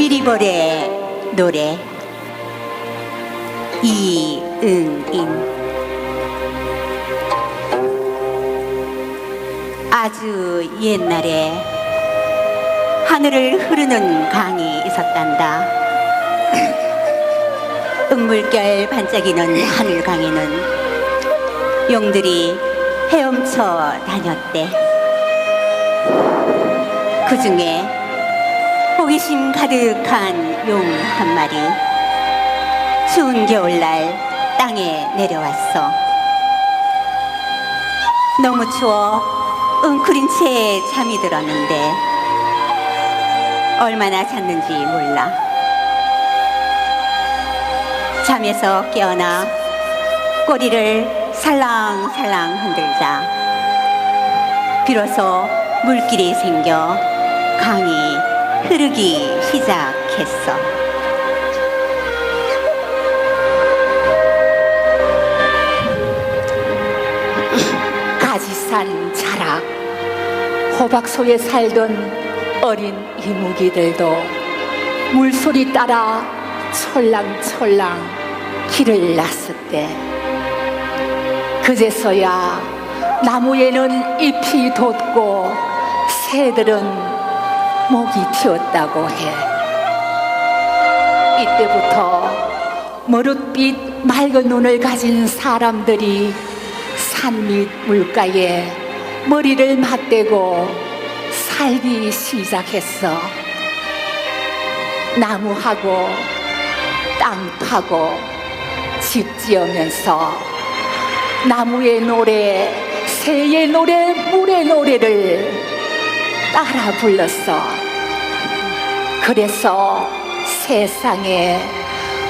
미리벌의 노래 이응인. 아주 옛날에 하늘을 흐르는 강이 있었단다. 은물결 반짝이는 하늘강에는 용들이 헤엄쳐 다녔대. 그 중에 호기심 가득한 용 한 마리 추운 겨울날 땅에 내려왔어. 너무 추워 웅크린 채 잠이 들었는데 얼마나 잤는지 몰라. 잠에서 깨어나 꼬리를 살랑살랑 흔들자 비로소 물길이 생겨 강이 흐르기 시작했어. 가지산 자락 호박소에 살던 어린 이무기들도 물소리 따라 철랑철랑 길을 났었대. 그제서야 나무에는 잎이 돋고 새들은 목이 튀었다고 해. 이때부터 머릿빛 맑은 눈을 가진 사람들이 산 밑 물가에 머리를 맞대고 살기 시작했어. 나무하고 땅 파고 집 지으면서 나무의 노래, 새의 노래, 물의 노래를 따라 불렀어. 그래서 세상에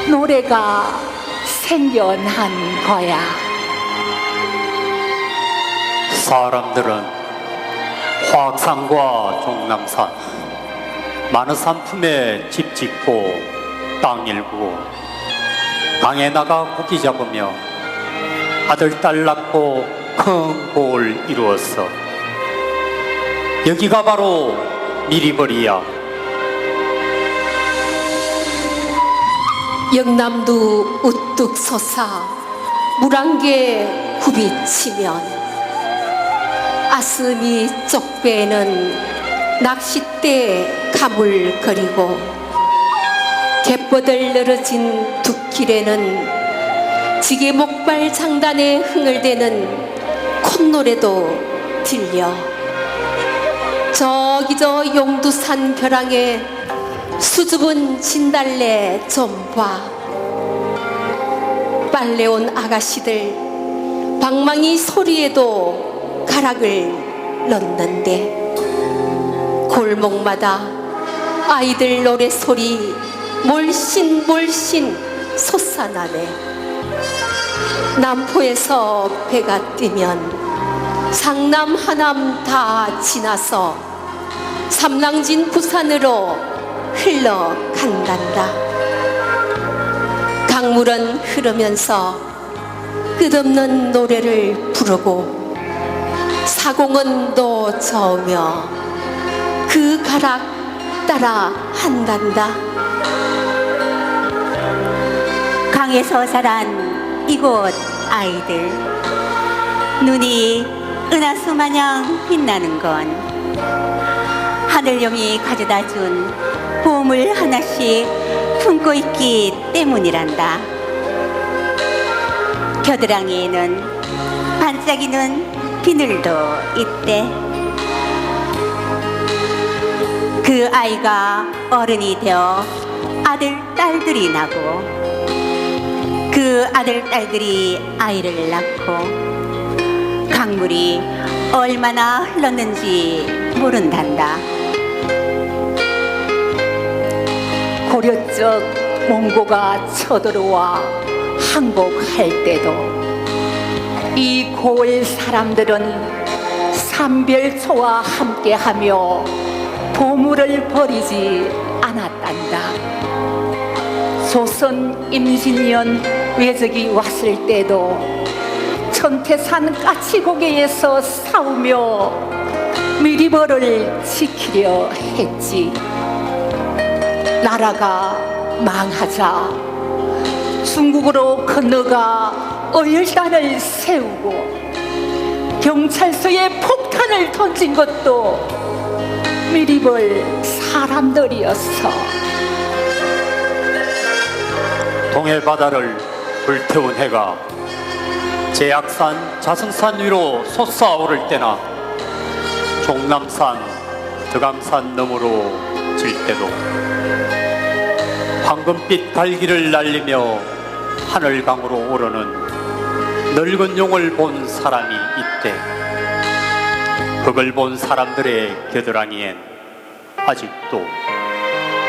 노래가 생겨난 거야. 사람들은 화악산과 종남산 많은 산품에 집 짓고 땅 일구고 강에 나가 고기 잡으며 아들 딸 낳고 큰 복을 이루었어. 여기가 바로 미리벌이야. 영남도 우뚝 솟아 물안개 굽이치면 아스미 쪽배에는 낚싯대 가물거리고 갯벌들 늘어진 둑길에는 지게 목발 장단에 흥얼대는 콧노래도 들려. 저기 저 용두산 벼랑에 수줍은 진달래 좀 봐. 빨래 온 아가씨들 방망이 소리에도 가락을 넣는데 골목마다 아이들 노래소리 몰신 솟아나네. 남포에서 배가 뜨면 상남 하남 다 지나서 삼랑진 부산으로 흘러간단다. 강물은 흐르면서 끝없는 노래를 부르고 사공은 또 저으며 그 가락 따라 한단다. 강에서 자란 이곳 아이들 눈이 은하수 마냥 빛나는 건 하늘용이 가져다 준 보물 하나씩 품고 있기 때문이란다. 겨드랑이에는 반짝이는 비늘도 있대. 그 아이가 어른이 되어 아들 딸들이 나고 그 아들 딸들이 아이를 낳고 강물이 얼마나 흘렀는지 모른단다. 고려 적 몽고가 쳐들어와 항복할 때도 이 고을 사람들은 삼별초와 함께하며 보물을 버리지 않았단다. 조선 임진년 외적이 왔을 때도 천태산 까치고개에서 싸우며 미리벌을 지키려 했지. 나라가 망하자 중국으로 건너가 어혈단을 세우고 경찰서에 폭탄을 던진 것도 미리벌 사람들이었어. 동해 바다를 불태운 해가 제약산 자승산 위로 솟아오를 때나 종남산 덕암산 너머로 질 때도 황금빛 갈기를 날리며 하늘강으로 오르는 늙은 용을 본 사람이 있대. 그걸 본 사람들의 겨드랑이엔 아직도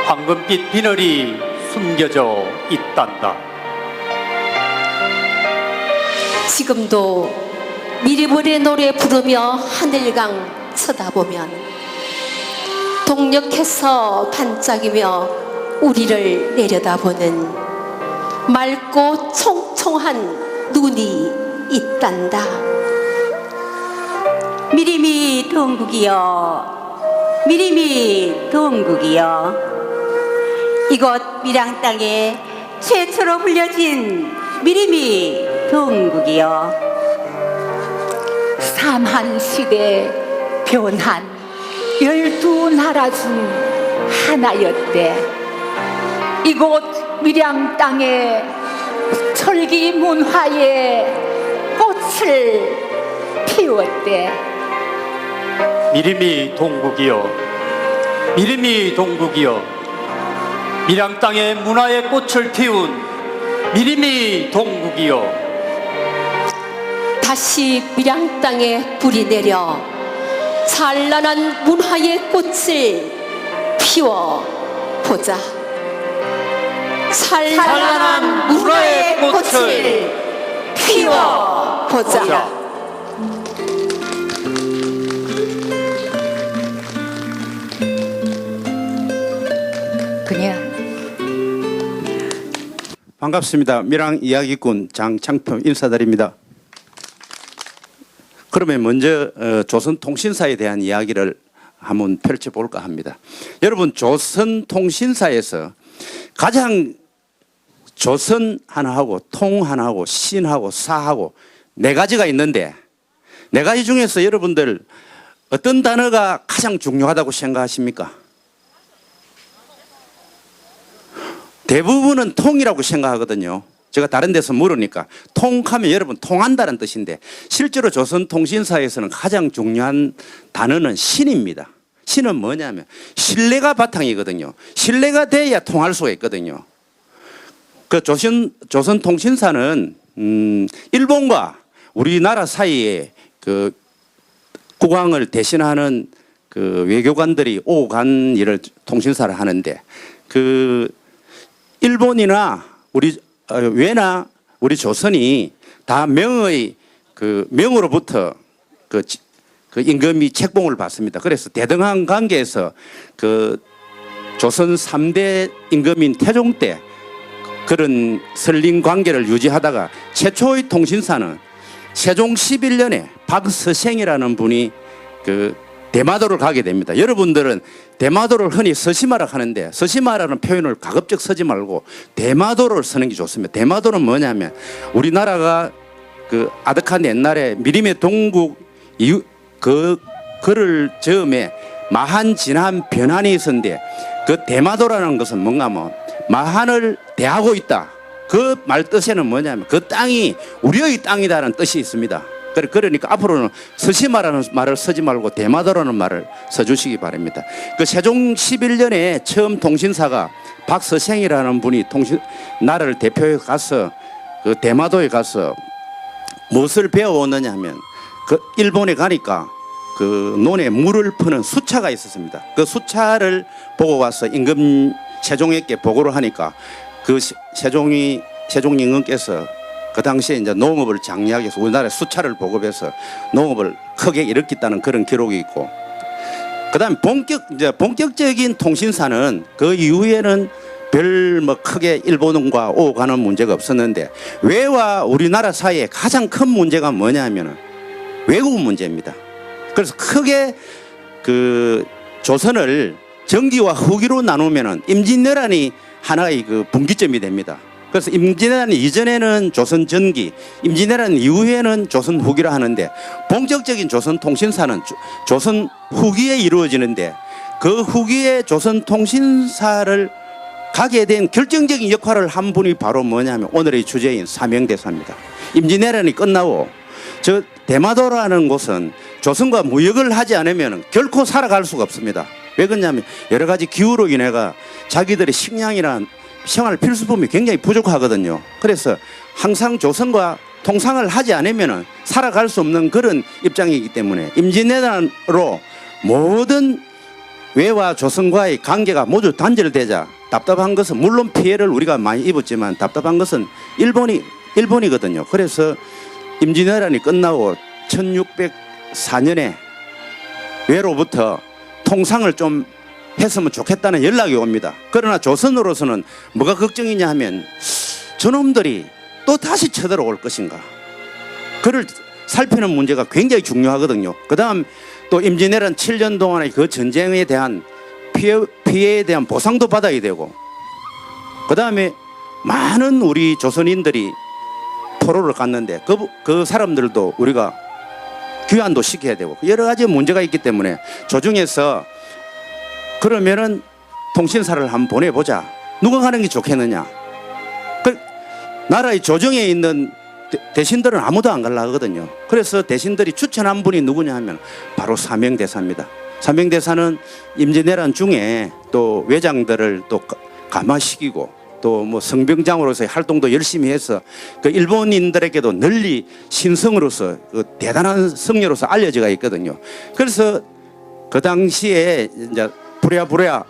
황금빛 비늘이 숨겨져 있단다. 지금도 미리벌의 노래 부르며 하늘강 쳐다보면 동력해서 반짝이며 우리를 내려다보는 맑고 총총한 눈이 있단다. 미리미 동국이여, 미리미 동국이여, 이곳 밀양 땅에 최초로 불려진 미리미 동국이여. 삼한시대 변한 12나라 중 하나였대. 이곳 밀양 땅에 철기 문화의 꽃을 피웠대. 미리미 동국이여, 미리미 동국이여, 밀양 땅에 문화의 꽃을 피운 미리미 동국이여. 다시 밀양 땅에 불이 내려 찬란한 문화의 꽃을 피워보자. 찬란한 문화의 꽃을 피워보자. 그냥 반갑습니다. 밀양 이야기꾼 장창표 인사드립니다. 그러면 먼저 조선통신사에 대한 이야기를 한번 펼쳐볼까 합니다. 여러분, 조선통신사에서 가장 조선 하나하고 통 하나하고 신하고 사하고 네 가지가 있는데, 네 가지 중에서 여러분들 어떤 단어가 가장 중요하다고 생각하십니까? 대부분은 통이라고 생각하거든요. 제가 다른 데서 물으니까 통하면 여러분 통한다는 뜻인데, 실제로 조선통신사에서는 가장 중요한 단어는 신입니다. 신은 뭐냐면 신뢰가 바탕이거든요. 신뢰가 돼야 통할 수가 있거든요. 그 조선통신사는 일본과 우리나라 사이에 그 국왕을 대신하는 그 외교관들이 오고 간 일을 통신사를 하는데, 그 일본이나 우리 왜나 우리 조선이 다 명의 그 명으로부터 그 임금이 책봉을 받습니다. 그래서 대등한 관계에서 그 조선 3대 임금인 태종 때 그런 설린 관계를 유지하다가 최초의 통신사는 세종 11년에 박서생이라는 분이 그 대마도를 가게 됩니다. 여러분들은 대마도를 흔히 서시마라 하는데, 서시마라는 표현을 가급적 쓰지 말고 대마도를 쓰는 게 좋습니다. 대마도는 뭐냐면 우리나라가 그 아득한 옛날에 미림의 동국 이후 그를 즈음에 마한 진한 변환이 있었는데, 그 대마도라는 것은 뭔가 하면 마한을 대하고 있다. 그 말 뜻에는 뭐냐면 그 땅이 우리의 땅이다라는 뜻이 있습니다. 그러니까 앞으로는 서시마라는 말을 쓰지 말고 대마도라는 말을 써주시기 바랍니다. 그 세종 11년에 처음 통신사가 박서생이라는 분이 나라를 대표해 가서 그 대마도에 가서 무엇을 배워오느냐 하면, 그 일본에 가니까 그 논에 물을 푸는 수차가 있었습니다. 그 수차를 보고 와서 임금 세종에게 보고를 하니까 그 세종 임금께서 그 당시에 이제 농업을 장려하기 위해서 우리나라에 수차를 보급해서 농업을 크게 일으켰다는 그런 기록이 있고, 그다음 본격적인 통신사는 그 이후에는 별 뭐 크게 일본과 오고 가는 문제가 없었는데, 외와 우리나라 사이에 가장 큰 문제가 뭐냐면은 외국 문제입니다. 그래서 크게 그 조선을 전기와 후기로 나누면은 임진왜란이 하나의 그 분기점이 됩니다. 그래서 임진왜란 이전에는 조선 전기, 임진왜란 이후에는 조선 후기라 하는데 본격적인 조선 통신사는 조선 후기에 이루어지는데 그 후기에 조선 통신사를 가게 된 결정적인 역할을 한 분이 바로 뭐냐면 오늘의 주제인 사명대사입니다. 임진왜란이 끝나고 저 대마도라는 곳은 조선과 무역을 하지 않으면 결코 살아갈 수가 없습니다. 왜 그러냐면 여러 가지 기후로 인해가 자기들의 식량이나 생활 필수품이 굉장히 부족하거든요. 그래서 항상 조선과 통상을 하지 않으면 살아갈 수 없는 그런 입장이기 때문에 임진왜란으로 모든 외와 조선과의 관계가 모두 단절되자 답답한 것은 물론 피해를 우리가 많이 입었지만 답답한 것은 일본이거든요. 그래서 임진왜란이 끝나고 1604년에 외로부터 통상을 좀 했으면 좋겠다는 연락이 옵니다. 그러나 조선으로서는 뭐가 걱정이냐 하면 저놈들이 또 다시 쳐들어올 것인가. 그를 살피는 문제가 굉장히 중요하거든요. 그 다음 또 임진왜란 7년 동안의 그 전쟁에 대한 피해에 대한 보상도 받아야 되고 그 다음에 많은 우리 조선인들이 포로를 갔는데 그 사람들도 우리가 귀환도 시켜야 되고 여러 가지 문제가 있기 때문에 조중에서 그러면은 통신사를 한번 보내보자. 누가 가는 게 좋겠느냐. 그 나라의 조정에 있는 대신들은 아무도 안 가려고 하거든요. 그래서 대신들이 추천한 분이 누구냐 하면 바로 사명대사입니다. 사명대사는 임진왜란 중에 또 외장들을 또 감화시키고 또 뭐 성병장으로서의 활동도 열심히 해서 그 일본인들에게도 널리 신성으로서 그 대단한 성녀로서 알려져가 있거든요. 그래서 그 당시에 이제 부랴부랴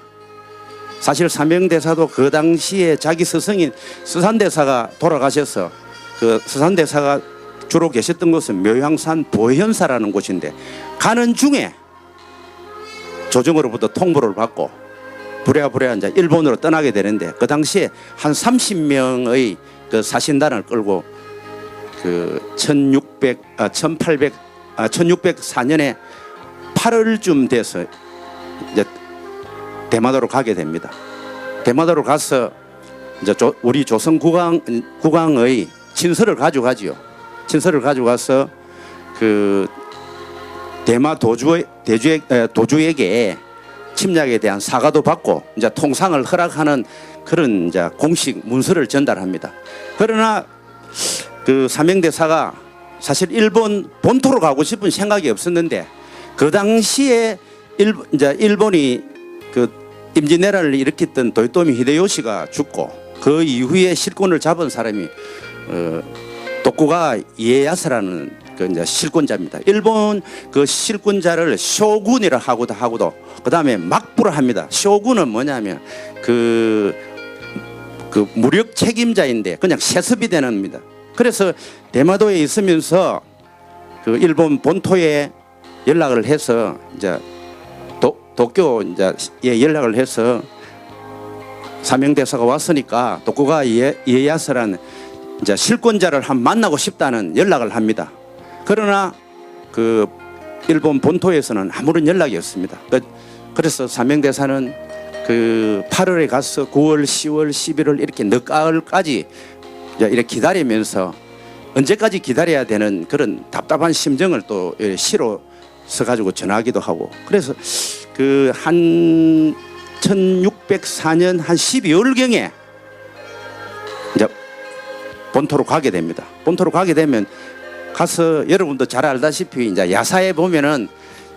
사실 사명대사도 그 당시에 자기 스승인 스산대사가 돌아가셔서 그 스산대사가 주로 계셨던 곳은 묘향산 보현사라는 곳인데 가는 중에 조정으로부터 통보를 받고 부랴부랴 이제 일본으로 떠나게 되는데 그 당시에 한 30명의 그 사신단을 끌고 그 1604년에 8월쯤 돼서 이제 대마도로 가게 됩니다. 대마도로 가서 이제 우리 조선 국왕의 친서를 가져가지요. 친서를 가져가서 그 대마 도주에게 침략에 대한 사과도 받고 이제 통상을 허락하는 그런 이제 공식 문서를 전달합니다. 그러나 그 사명대사가 사실 일본 본토로 가고 싶은 생각이 없었는데 그 당시에 일본이 그 임진왜란을 일으켰던 도요토미 히데요시가 죽고 그 이후에 실권을 잡은 사람이 도쿠가와 이에야스라는 그 이제 실권자입니다. 일본 그 실권자를 쇼군이라 하고도 그 다음에 막부를 합니다. 쇼군은 뭐냐면 그 무력 책임자인데 그냥 세습이 되는 겁니다. 그래서 대마도에 있으면서 그 일본 본토에 연락을 해서 이제 도쿄 이제 연락을 해서 사명대사가 왔으니까 도쿠가와 이에야스라는 이제 실권자를 한 만나고 싶다는 연락을 합니다. 그러나 그 일본 본토에서는 아무런 연락이 없습니다. 그래서 사명대사는 그 8월에 가서 9월, 10월, 11월 이렇게 늦가을까지 이렇게 기다리면서 언제까지 기다려야 되는 그런 답답한 심정을 또 시로 써가지고 전하기도 하고 그래서 그 한 1604년 한 12월경에 이제 본토로 가게 됩니다. 본토로 가게 되면 가서 여러분도 잘 알다시피 이제 야사에 보면은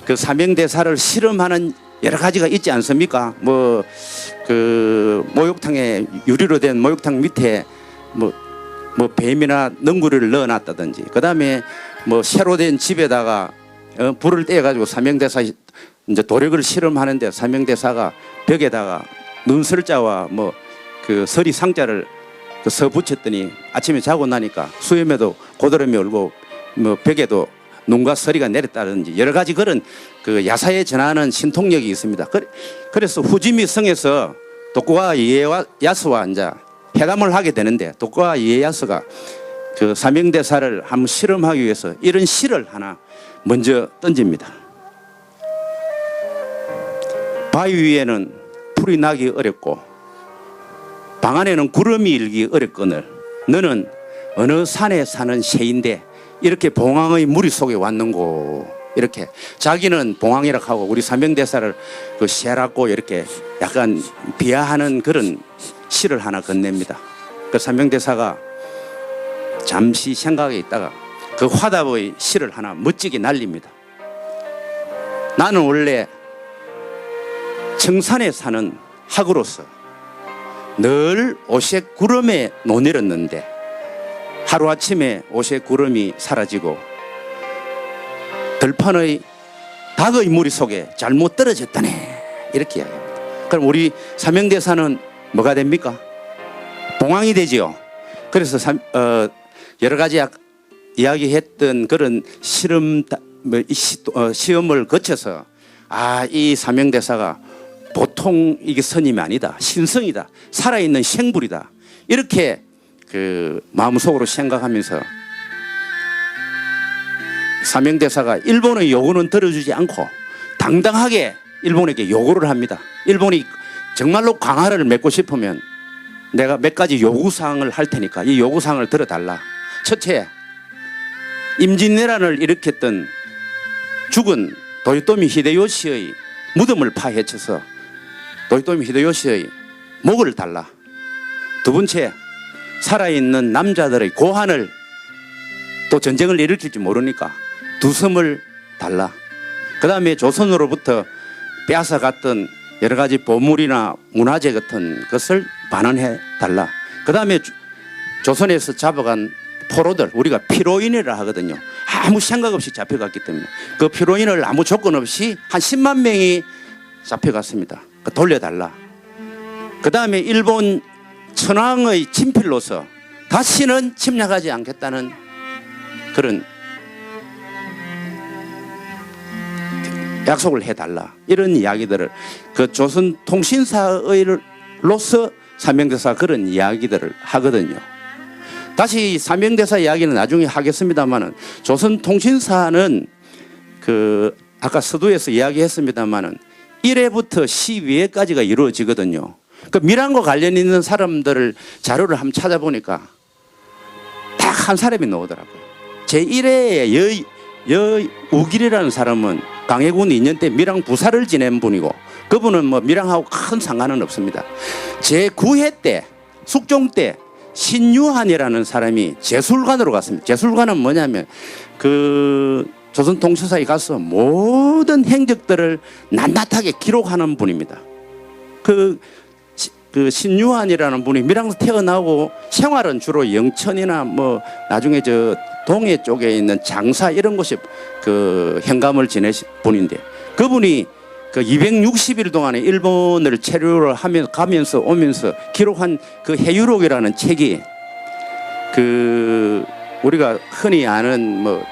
그 사명대사를 실험하는 여러 가지가 있지 않습니까? 뭐 그 목욕탕에 유리로 된 목욕탕 밑에 뭐 뱀이나 능구리를 넣어놨다든지 그 다음에 뭐 새로 된 집에다가 불을 떼어가지고 사명대사 이제 도력을 실험하는데 사명대사가 벽에다가 눈설자와 뭐 그 서리 상자를 서 붙였더니 아침에 자고 나니까 수염에도 고드름이 올고 뭐 벽에도 눈과 서리가 내렸다든지 여러 가지 그런 그 야사에 전하는 신통력이 있습니다. 그래서 후지미 성에서 도쿠가와 이에야스와 이제 회담을 하게 되는데 도쿠가와 이에야스가 그 사명대사를 한번 실험하기 위해서 이런 시를 하나 먼저 던집니다. 바위 위에는 풀이 나기 어렵고 방 안에는 구름이 일기 어렵거늘 너는 어느 산에 사는 새인데 이렇게 봉황의 무리 속에 왔는고. 이렇게 자기는 봉황이라고 하고 우리 삼명대사를 그 새라고 이렇게 약간 비하하는 그런 시를 하나 건넵니다. 그 삼명대사가 잠시 생각에 있다가 그 화답의 시를 하나 멋지게 날립니다. 나는 원래 청산에 사는 학으로서 늘 오색 구름에 노내렸는데 하루아침에 오색 구름이 사라지고 들판의 닭의 무리 속에 잘못 떨어졌다네. 이렇게 이야기합니다. 그럼 우리 삼명대사는 뭐가 됩니까? 봉황이 되지요. 그래서 여러 가지 이야기했던 그런 시험을 거쳐서 이 삼명대사가 보통 이게 선임이 아니다. 신성이다. 살아있는 생불이다. 이렇게 그 마음속으로 생각하면서 삼명대사가 일본의 요구는 들어주지 않고 당당하게 일본에게 요구를 합니다. 일본이 정말로 강화를 맺고 싶으면 내가 몇 가지 요구사항을 할 테니까 이 요구사항을 들어달라. 첫째, 임진왜란을 일으켰던 죽은 도요토미 히데요시의 무덤을 파헤쳐서 도요토미 히데요시의 목을 달라. 두 번째, 살아있는 남자들의 고환을 또 전쟁을 일으킬지 모르니까 두 섬을 달라. 그 다음에 조선으로부터 빼앗아갔던 여러 가지 보물이나 문화재 같은 것을 반환해 달라. 그 다음에 조선에서 잡아간 포로들, 우리가 피로인이라 하거든요. 아무 생각 없이 잡혀갔기 때문에 그 피로인을 아무 조건 없이 한 10만 명이 잡혀갔습니다. 돌려달라. 그 다음에 일본 천황의 친필로서 다시는 침략하지 않겠다는 그런 약속을 해달라. 이런 이야기들을 그 조선 통신사로서 삼명대사 그런 이야기들을 하거든요. 다시 삼명대사 이야기는 나중에 하겠습니다만은 조선 통신사는 그 아까 서두에서 이야기했습니다만은 1회부터 12회까지가 이루어지거든요. 그 밀항과 관련 있는 사람들을 자료를 한번 찾아보니까 딱 한 사람이 나오더라고요. 제1회에 여우길이라는 사람은 강해군 2년 때 밀항 부사를 지낸 분이고 그분은 뭐 밀항하고 큰 상관은 없습니다. 제9회 때 숙종 때 신유한이라는 사람이 제술관으로 갔습니다. 제술관은 뭐냐면 그 조선통신사에 가서 모든 행적들을 낱낱하게 기록하는 분입니다. 그 신유한이라는 분이 밀항에서 태어나고 생활은 주로 영천이나 뭐 나중에 저 동해 쪽에 있는 장사 이런 곳에 그 현감을 지내신 분인데 그분이 그 260일 동안에 일본을 체류를 가면서 오면서 기록한 그 해유록이라는 책이 그 우리가 흔히 아는 뭐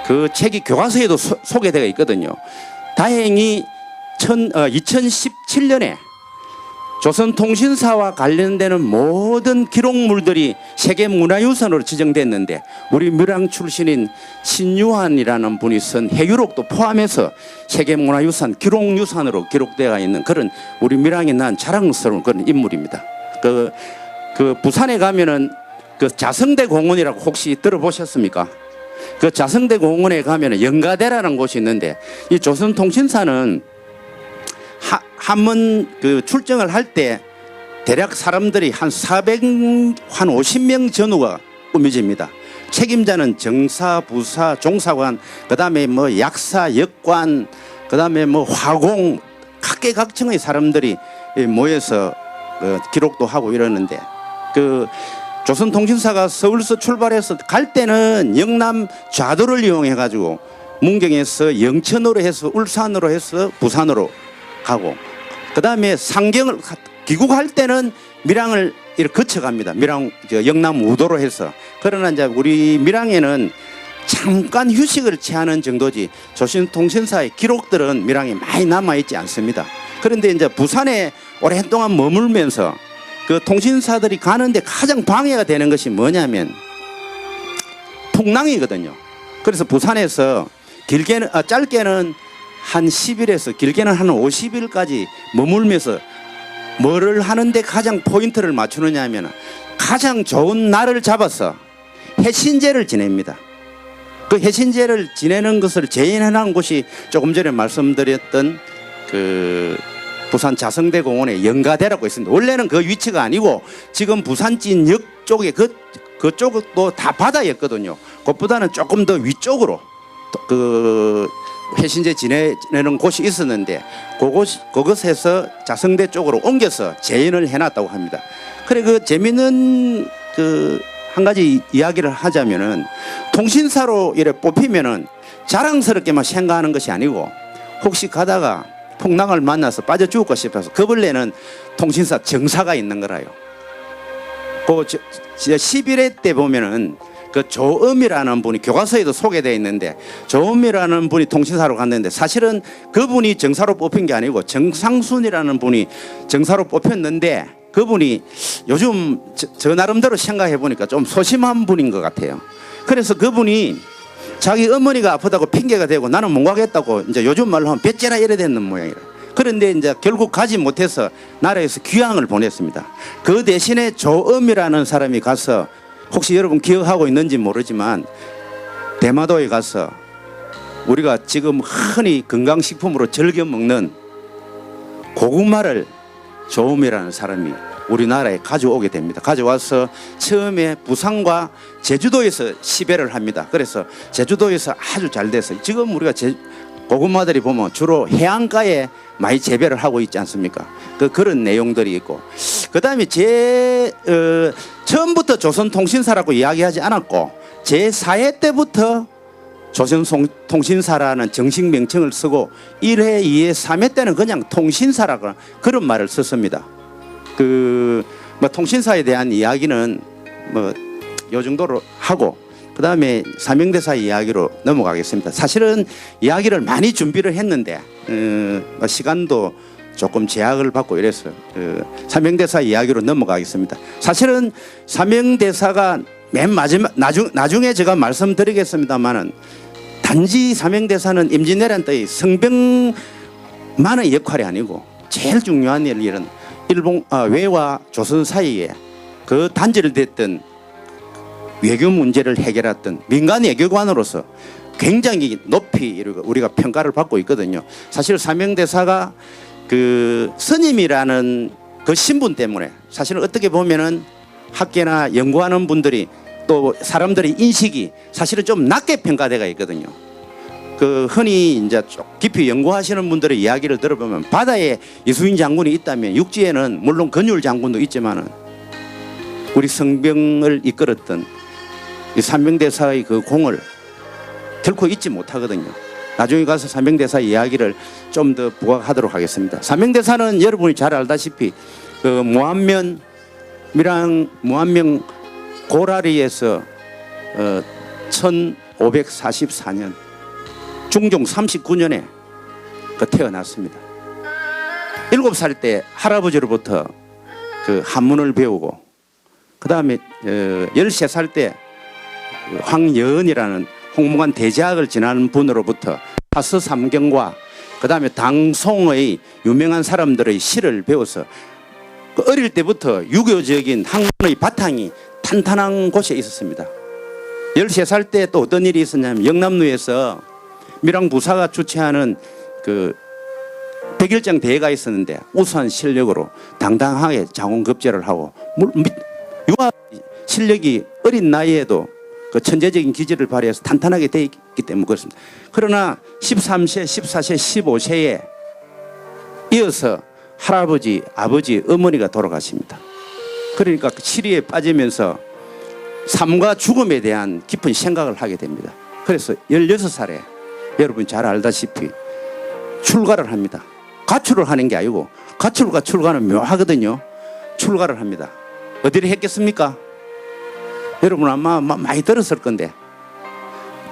그 책이 교과서에도 소개되어 있거든요. 다행히 2017년에 조선통신사와 관련되는 모든 기록물들이 세계문화유산으로 지정됐는데 우리 밀항 출신인 신유한이라는 분이 쓴 해유록도 포함해서 세계문화유산 기록유산으로 기록되어 있는 그런 우리 밀항에 난 자랑스러운 그런 인물입니다. 그 부산에 가면은 그 자성대 공원이라고 혹시 들어보셨습니까? 그 자성대 공원에 가면은 영가대라는 곳이 있는데 이 조선통신사는 한번 그 출정을 할 때 대략 사람들이 한 50명 전후가 꾸며집니다. 책임자는 정사, 부사, 종사관, 그 다음에 뭐 약사, 역관, 그 다음에 뭐 화공, 각계각층의 사람들이 모여서 기록도 하고 이러는데 그 조선통신사가 서울서 출발해서 갈 때는 영남 좌도를 이용해 가지고 문경에서 영천으로 해서 울산으로 해서 부산으로 가고 그 다음에 상경을 귀국할 때는 밀항을 이렇게 거쳐갑니다. 밀항 영남 우도로 해서. 그러나 이제 우리 밀항에는 잠깐 휴식을 취하는 정도지 조선통신사의 기록들은 밀항에 많이 남아있지 않습니다. 그런데 이제 부산에 오랫동안 머물면서 그 통신사들이 가는데 가장 방해가 되는 것이 뭐냐면 풍랑이거든요. 그래서 부산에서 짧게는 한 10일에서 길게는 한 50일까지 머물면서 뭐를 하는데 가장 포인트를 맞추느냐 하면 가장 좋은 날을 잡아서 해신제를 지냅니다. 그 해신제를 지내는 것을 제인해놓은 곳이 조금 전에 말씀드렸던 그 부산 자성대 공원의 영가대라고 있습니다. 원래는 그 위치가 아니고 지금 부산진역 쪽에 그쪽도 다 바다였거든요. 그것보다는 조금 더 위쪽으로 그 해신제 지내는 곳이 있었는데 그곳에서 자성대 쪽으로 옮겨서 재현을 해놨다고 합니다. 그래 그 재밌는 그 한 가지 이야기를 하자면은 통신사로 이래 뽑히면은 자랑스럽게만 생각하는 것이 아니고 혹시 가다가 풍랑을 만나서 빠져 죽을까 싶어서 겁을 내는 통신사 정사가 있는 거라요. 그 11회 때 보면은 그 조음이라는 분이 교과서에도 소개되어 있는데 조음이라는 분이 통신사로 갔는데 사실은 그분이 정사로 뽑힌 게 아니고 정상순이라는 분이 정사로 뽑혔는데 그분이 요즘 저 나름대로 생각해 보니까 좀 소심한 분인 것 같아요. 그래서 그분이 자기 어머니가 아프다고 핑계가 되고 나는 못 가겠다고 이제 요즘 말로 하면 배째라 이래 되는 모양이라. 그런데 이제 결국 가지 못해서 나라에서 귀향을 보냈습니다. 그 대신에 조음이라는 사람이 가서 혹시 여러분 기억하고 있는지 모르지만 대마도에 가서 우리가 지금 흔히 건강식품으로 즐겨 먹는 고구마를 조음이라는 사람이 우리나라에 가져오게 됩니다. 가져와서 처음에 부산과 제주도에서 시배를 합니다. 그래서 제주도에서 아주 잘 돼서 지금 우리가 고구마들이 보면 주로 해안가에 많이 재배를 하고 있지 않습니까? 그런 내용들이 있고 그 다음에 처음부터 조선통신사라고 이야기하지 않았고 제4회 때부터 조선통신사라는 정식 명칭을 쓰고 1회, 2회, 3회 때는 그냥 통신사라고 그런 말을 썼습니다. 뭐 통신사에 대한 이야기는 뭐 요 정도로 하고 그 다음에 사명대사 이야기로 넘어가겠습니다. 사실은 이야기를 많이 준비를 했는데 시간도 조금 제약을 받고 이래서 사명대사 이야기로 넘어가겠습니다. 사실은 사명대사가 맨 마지막 나중에 제가 말씀드리겠습니다만은 단지 사명대사는 임진왜란 때의 성병만의 역할이 아니고 제일 중요한 일은 외와 조선 사이에 그 단절됐던 외교 문제를 해결했던 민간 외교관으로서 굉장히 높이 우리가 평가를 받고 있거든요. 사실 사명대사가 그 스님이라는 그 신분 때문에 사실은 어떻게 보면은 학계나 연구하는 분들이 또 사람들의 인식이 사실은 좀 낮게 평가되어 있거든요. 그 흔히 이제 깊이 연구하시는 분들의 이야기를 들어보면 바다에 이수인 장군이 있다면 육지에는 물론 건율 장군도 있지만은 우리 성병을 이끌었던 이 사명대사의 그 공을 결코 잊지 못하거든요. 나중에 가서 사명대사 이야기를 좀 더 부각하도록 하겠습니다. 사명대사는 여러분이 잘 알다시피 그 무안면 고라리에서 1544년 중종 39년에 태어났습니다. 7살 때 할아버지로부터 그 한문을 배우고 그 다음에 13살 때 황여은이라는 홍무관 대제학을 지나는 분으로부터 파스 삼경과 그 다음에 당송의 유명한 사람들의 시를 배워서 어릴 때부터 유교적인 학문의 바탕이 탄탄한 곳에 있었습니다. 13살 때 또 어떤 일이 있었냐면 영남루에서 밀양부사가 주최하는 그 백일장 대회가 있었는데 우수한 실력으로 당당하게 장원급제를 하고 유아 실력이 어린 나이에도 그 천재적인 기질을 발휘해서 탄탄하게 되어 있기 때문에 그렇습니다. 그러나 13세, 14세, 15세에 이어서 할아버지, 아버지, 어머니가 돌아가십니다. 그러니까 치리에 빠지면서 삶과 죽음에 대한 깊은 생각을 하게 됩니다. 그래서 16살에 여러분 잘 알다시피 출가를 합니다. 가출을 하는 게 아니고 가출과 출가는 묘하거든요. 출가를 합니다. 어디를 했겠습니까? 여러분 아마 많이 들었을 건데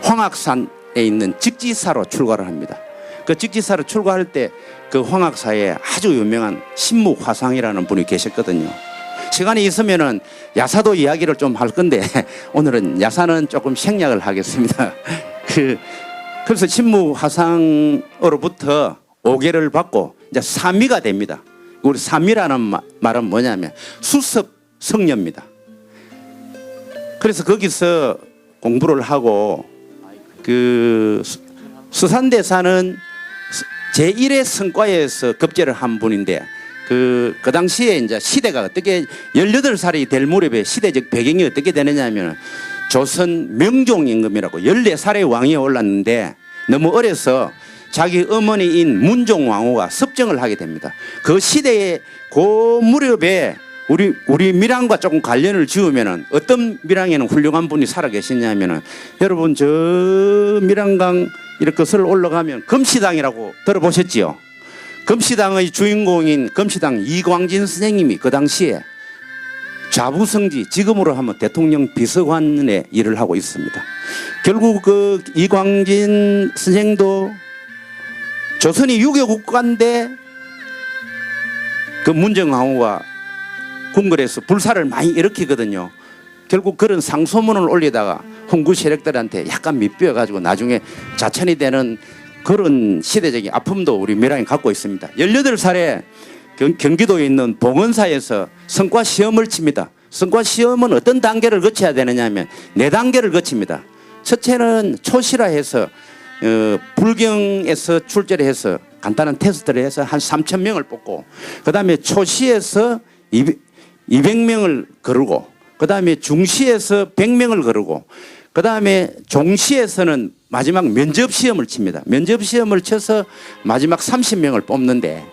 황악산에 있는 직지사로 출가를 합니다. 그 직지사로 출가할 때 그 황악사에 아주 유명한 신묵화상이라는 분이 계셨거든요. 시간이 있으면은 야사도 이야기를 좀 할 건데 오늘은 야사는 조금 생략을 하겠습니다. 그 그래서 신무 화상으로부터 오계를 받고 이제 사미가 됩니다. 우리 사미라는 말은 뭐냐면 수습 성녀입니다. 그래서 거기서 공부를 하고 그 수산대사는 제1의 성과에서 급제를 한 분인데 그 당시에 이제 시대가 어떻게 18살이 될 무렵에 시대적 배경이 어떻게 되느냐 하면 조선 명종임금이라고 14살의 왕이 올랐는데 너무 어려서 자기 어머니인 문종왕후가 섭정을 하게 됩니다. 그 시대에 그 무렵에 우리 밀양과 조금 관련을 지으면은 어떤 밀양에는 훌륭한 분이 살아 계시냐면은 여러분 저 밀양강 이렇게 설 올라가면 금시당이라고 들어보셨지요? 금시당의 주인공인 금시당 이광진 선생님이 그 당시에 좌부성지 지금으로 하면 대통령 비서관의 일을 하고 있습니다. 결국 그 이광진 선생도 조선이 유교 국가인데 그 문정왕후가 궁궐에서 불사를 많이 일으키거든요. 결국 그런 상소문을 올리다가 홍구 세력들한테 약간 밑비어가지고 나중에 자천이 되는 그런 시대적인 아픔도 우리 밀양이 갖고 있습니다. 18살에 경기도에 있는 봉은사에서 성과시험을 칩니다. 성과시험은 어떤 단계를 거쳐야 되느냐 하면 4단계를 거칩니다. 첫째는 초시라 해서 불경에서 출제를 해서 간단한 테스트를 해서 한 3,000명을 뽑고 그 다음에 초시에서 200명을 거르고 그 다음에 중시에서 100명을 거르고 그 다음에 종시에서는 마지막 면접시험을 칩니다. 면접시험을 쳐서 마지막 30명을 뽑는데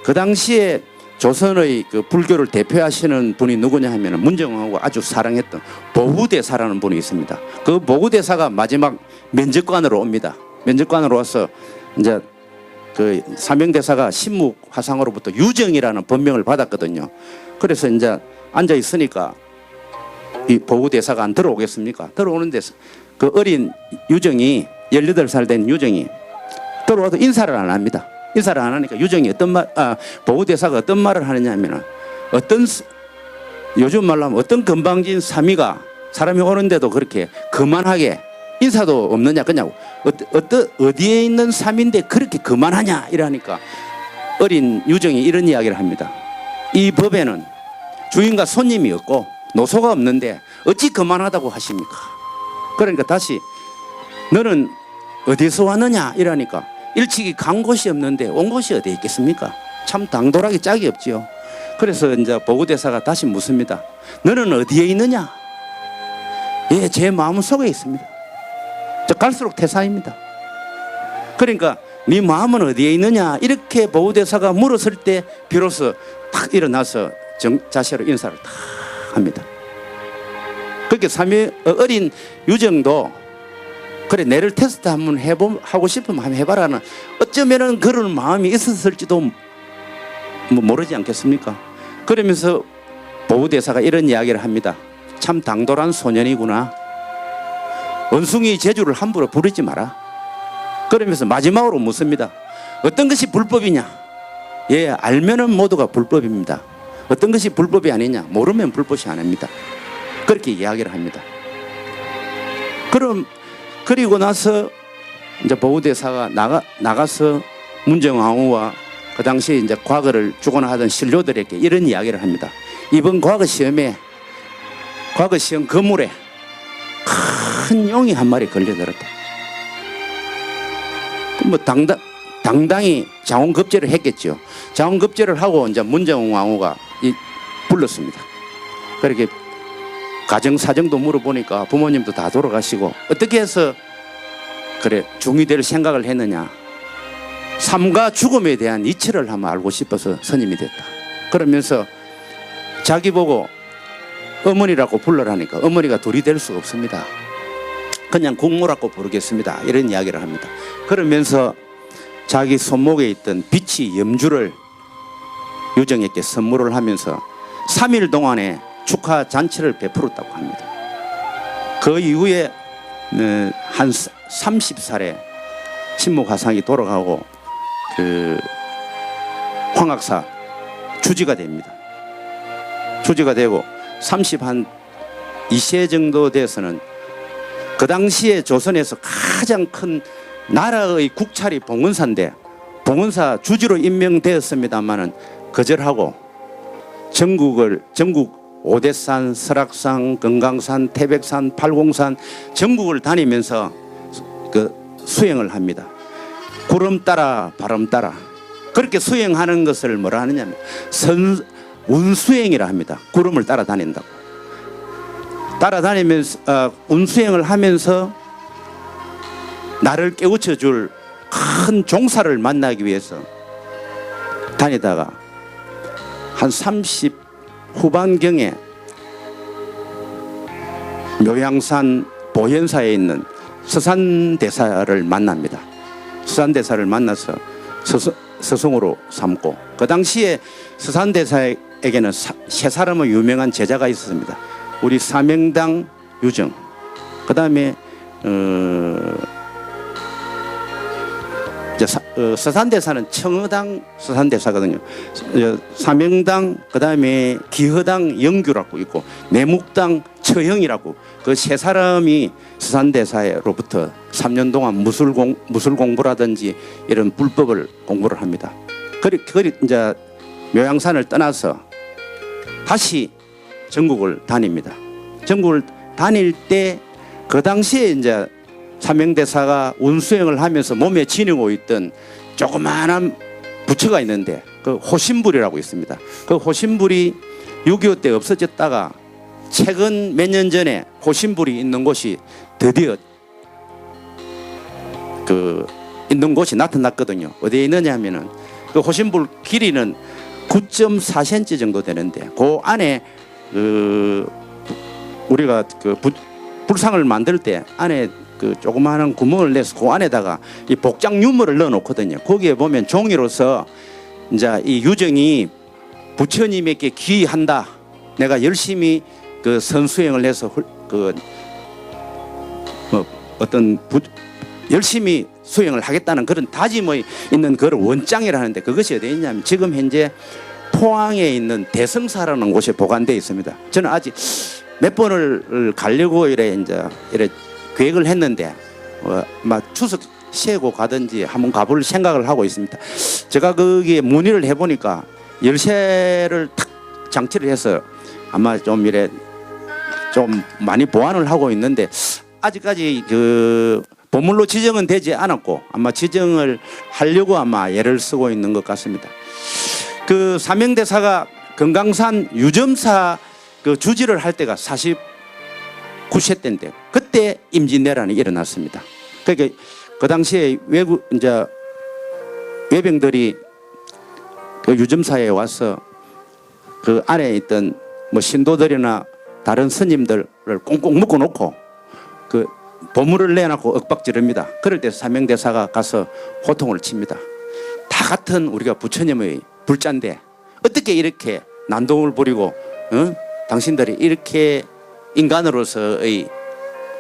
그 당시에 조선의 그 불교를 대표하시는 분이 누구냐 하면 문정왕후가 아주 사랑했던 보후대사라는 분이 있습니다. 그 보후대사가 마지막 면접관으로 옵니다. 면접관으로 와서 이제 그 사명대사가 신무 화상으로부터 유정이라는 법명을 받았거든요. 그래서 이제 앉아 있으니까 이 보후대사가 안 들어오겠습니까? 들어오는데 그 어린 유정이 18살 된 유정이 들어와도 인사를 안 합니다. 인사를 안 하니까 유정이 보후대사가 어떤 말을 하느냐 하면 요즘 말로 하면 어떤 건방진 사미가 사람이 오는데도 그렇게 거만하게 인사도 없느냐 그냥 어디에 있는 사미인데 그렇게 거만하냐 이러니까 어린 유정이 이런 이야기를 합니다. 이 법에는 주인과 손님이 없고 노소가 없는데 어찌 거만하다고 하십니까? 그러니까 다시 너는 어디서 왔느냐 이러니까 일찍이 간 곳이 없는데 온 곳이 어디에 있겠습니까? 참 당돌하기 짝이 없지요. 그래서 이제 보고대사가 다시 묻습니다. 너는 어디에 있느냐? 예, 제 마음 속에 있습니다. 저 갈수록 태사입니다. 그러니까 네 마음은 어디에 있느냐 이렇게 보고대사가 물었을 때 비로소 탁 일어나서 자세로 인사를 탁 합니다. 그렇게 어린 유정도 그래 내를 테스트 한번 하고 싶으면 한번 해봐라는 어쩌면은 그런 마음이 있었을지도 모르지 않겠습니까? 그러면서 보후대사가 이런 이야기를 합니다. 참 당돌한 소년이구나. 원숭이 제주를 함부로 부르지 마라. 그러면서 마지막으로 묻습니다. 어떤 것이 불법이냐? 예, 알면은 모두가 불법입니다. 어떤 것이 불법이 아니냐? 모르면 불법이 아닙니다. 그렇게 이야기를 합니다. 그리고 나서 이제 보후대사가 나가서 문정왕후와 그 당시에 이제 과거를 주거나 하던 신료들에게 이런 이야기를 합니다. 이번 과거 시험 건물에 큰 용이 한 마리 걸려들었다. 뭐 당당히 자원급제를 했겠죠. 자원급제를 하고 이제 문정왕후가 불렀습니다. 그렇게 가정 사정도 물어보니까 부모님도 다 돌아가시고 어떻게 해서 그래 중이 될 생각을 했느냐. 삶과 죽음에 대한 이치를 한번 알고 싶어서 선임이 됐다. 그러면서 자기 보고 어머니라고 불러라니까 어머니가 둘이 될 수가 없습니다. 그냥 국모라고 부르겠습니다. 이런 이야기를 합니다. 그러면서 자기 손목에 있던 비치 염주를 유정에게 선물을 하면서 3일 동안에 축하 잔치를 베풀었다고 합니다. 그 이후에 한 30살에 신무화상이 돌아가고 그 황학사 주지가 됩니다. 주지가 되고 30한 2세 정도 돼서는 그 당시에 조선에서 가장 큰 나라의 국찰이 봉은사인데 봉은사 주지로 임명되었습니다마는 거절하고 전국 오대산, 설악산, 금강산, 태백산, 팔공산 전국을 다니면서 그 수행을 합니다. 구름 따라 바람 따라 그렇게 수행하는 것을 뭐라 하느냐면 운수행이라 합니다. 구름을 따라다닌다고. 따라다니면서 운수행을 하면서 나를 깨우쳐 줄 큰 종사를 만나기 위해서 다니다가 한 30 후반경에 묘양산 보현사에 있는 서산대사를 만납니다. 서산대사를 만나서 스승으로 삼고, 그 당시에 서산대사에게는 세 사람의 유명한 제자가 있었습니다. 우리 사명당 유정, 그 다음에 서산대사는 청어당 서산대사거든요. 사명당, 그 다음에 기허당 영규라고 있고, 내묵당 처형이라고, 그 세 사람이 서산대사로부터 3년 동안 무술 공부라든지 이런 불법을 공부를 합니다. 그리 이제 묘양산을 떠나서 다시 전국을 다닙니다. 전국을 다닐 때 그 당시에 이제 사명대사가 운수행을 하면서 몸에 지니고 있던 조그마한 부처가 있는데 그 호신불이라고 있습니다. 그 호신불이 6.25 때 없어졌다가 최근 몇 년 전에 호신불이 있는 곳이 드디어 그 있는 곳이 나타났거든요. 어디에 있느냐 하면은 그 호신불 길이는 9.4cm 정도 되는데 그 안에 그 우리가 그 불상을 만들 때 안에 그 조그마한 구멍을 내서 그 안에다가 이 복장 유물을 넣어 놓거든요. 거기에 보면 종이로서 이제 이 유정이 부처님에게 기한다. 내가 열심히 그 선수행을 해서 열심히 수행을 하겠다는 그런 다짐이 있는 그런 원장이라 하는데 그것이 어디에 있냐면 지금 현재 포항에 있는 대성사라는 곳에 보관되어 있습니다. 저는 아직 몇 번을 가려고 이래 계획을 했는데 막 추석 쉬고 가든지 한번 가볼 생각을 하고 있습니다. 제가 거기에 문의를 해보니까 열쇠를 탁 장치를 해서 아마 좀 많이 보완을 하고 있는데 아직까지 그 보물로 지정은 되지 않았고 아마 지정을 하려고 아마 애를 쓰고 있는 것 같습니다. 그 사명대사가 금강산 유점사 그 주지를 할 때가 49세 때인데 그때 임진왜란이 일어났습니다. 그러니까 그 당시에 외병들이 그 유점사에 와서 그 안에 있던 뭐 신도들이나 다른 스님들을 꽁꽁 묶어놓고 그 보물을 내놓고 윽박지릅니다. 그럴 때 사명대사가 가서 호통을 칩니다. 다 같은 우리가 부처님의 불자인데 어떻게 이렇게 난동을 부리고 당신들이 이렇게 인간으로서의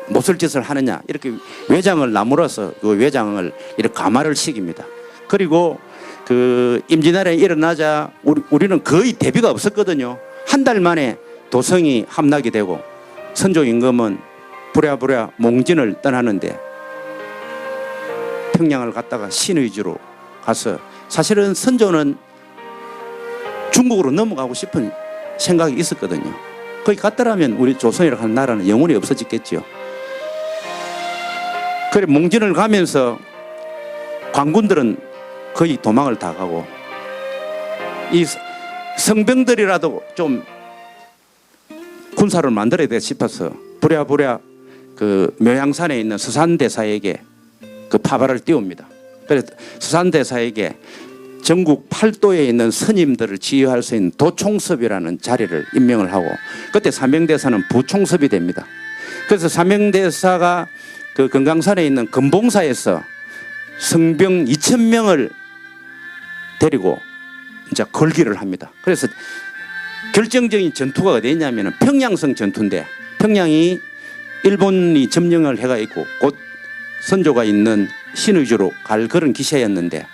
못쓸 짓을 하느냐 이렇게 외장을 나무라서 그 외장을 이렇게 감화를 시킵니다. 그리고 그 임진왜란이 일어나자 우리는 거의 대비가 없었거든요. 한 달 만에 도성이 함락이 되고 선조 임금은 부랴부랴 몽진을 떠나는데 평양을 갔다가 신의주로 가서 사실은 선조는 중국으로 넘어가고 싶은 생각이 있었거든요. 거기 갔더라면 우리 조선이라고 하는 나라는 영원히 없어졌겠죠. 그래 몽진을 가면서 관군들은 거의 도망을 다 가고 이 성병들이라도 좀 군사를 만들어야 돼 싶어서 부랴부랴 그 묘양산에 있는 서산대사에게 그 파발을 띄웁니다. 그래서 서산대사에게 전국 8도에 있는 스님들을 지휘할 수 있는 도총섭이라는 자리를 임명을 하고 그때 사명대사는 부총섭이 됩니다. 그래서 사명대사가 그 금강산에 있는 금봉사에서 성병 2,000명을 데리고 이제 걸기를 합니다. 그래서 결정적인 전투가 어디 있냐면 평양성 전투인데 평양이 일본이 점령을 해가 있고 곧 선조가 있는 신의주로 갈 그런 기세였는데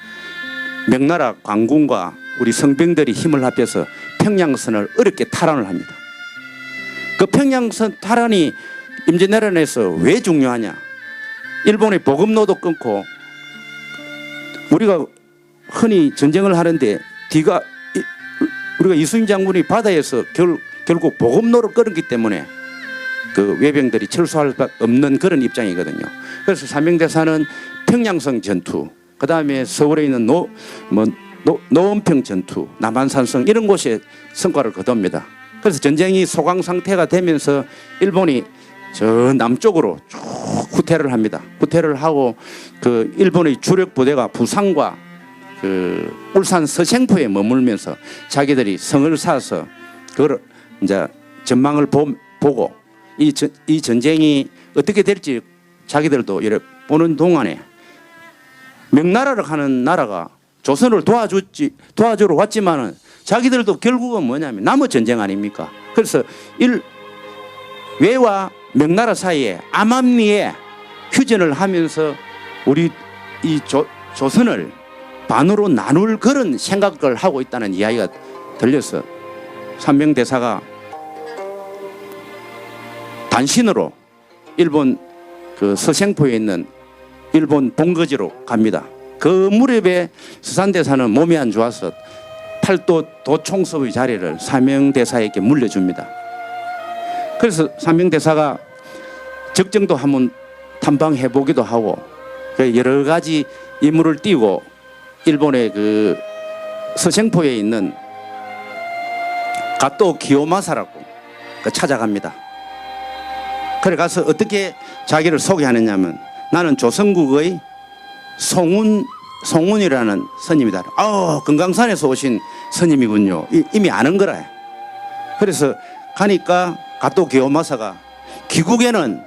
명나라 관군과 우리 성병들이 힘을 합해서 평양선을 어렵게 탈환을 합니다. 그 평양선 탈환이 임진왜란에서 왜 중요하냐? 일본의 보급로도 끊고 우리가 흔히 전쟁을 하는데 우리가 이순신 장군이 바다에서 결국 보급로를 끌었기 때문에 그 외병들이 철수할 수 없는 그런 입장이거든요. 그래서 삼명대사는 평양성 전투, 그 다음에 서울에 있는 노원평 전투, 남한산성 이런 곳에 성과를 거둡니다. 그래서 전쟁이 소강 상태가 되면서 일본이 저 남쪽으로 쭉 후퇴를 합니다. 후퇴를 하고 그 일본의 주력 부대가 부산과 그 울산 서생포에 머물면서 자기들이 성을 쌓아서 그걸 이제 전망을 보고 이 전쟁이 어떻게 될지 자기들도 이렇게 보는 동안에 명나라를 하는 나라가 조선을 도와주러 왔지만은 자기들도 결국은 뭐냐면 남의 전쟁 아닙니까? 그래서 외와 명나라 사이에 암암리에 휴전을 하면서 우리 이 조선을 반으로 나눌 그런 생각을 하고 있다는 이야기가 들려서 삼명대사가 단신으로 일본 그 서생포에 있는 일본 본거지로 갑니다. 그 무렵에 서산대사는 몸이 안 좋아서 팔도 도총섭의 자리를 삼명대사에게 물려줍니다. 그래서 삼명대사가 적정도 한번 탐방해 보기도 하고 여러 가지 임무를 띄고 일본의 그 서생포에 있는 가토 기요마사라고 찾아갑니다. 그래 가서 어떻게 자기를 소개하느냐면 나는 조선국의 송운이라는 스님이다. 금강산에서 오신 스님이군요. 이미 아는 거라. 그래서 가니까 가토 기요마사가 귀국에는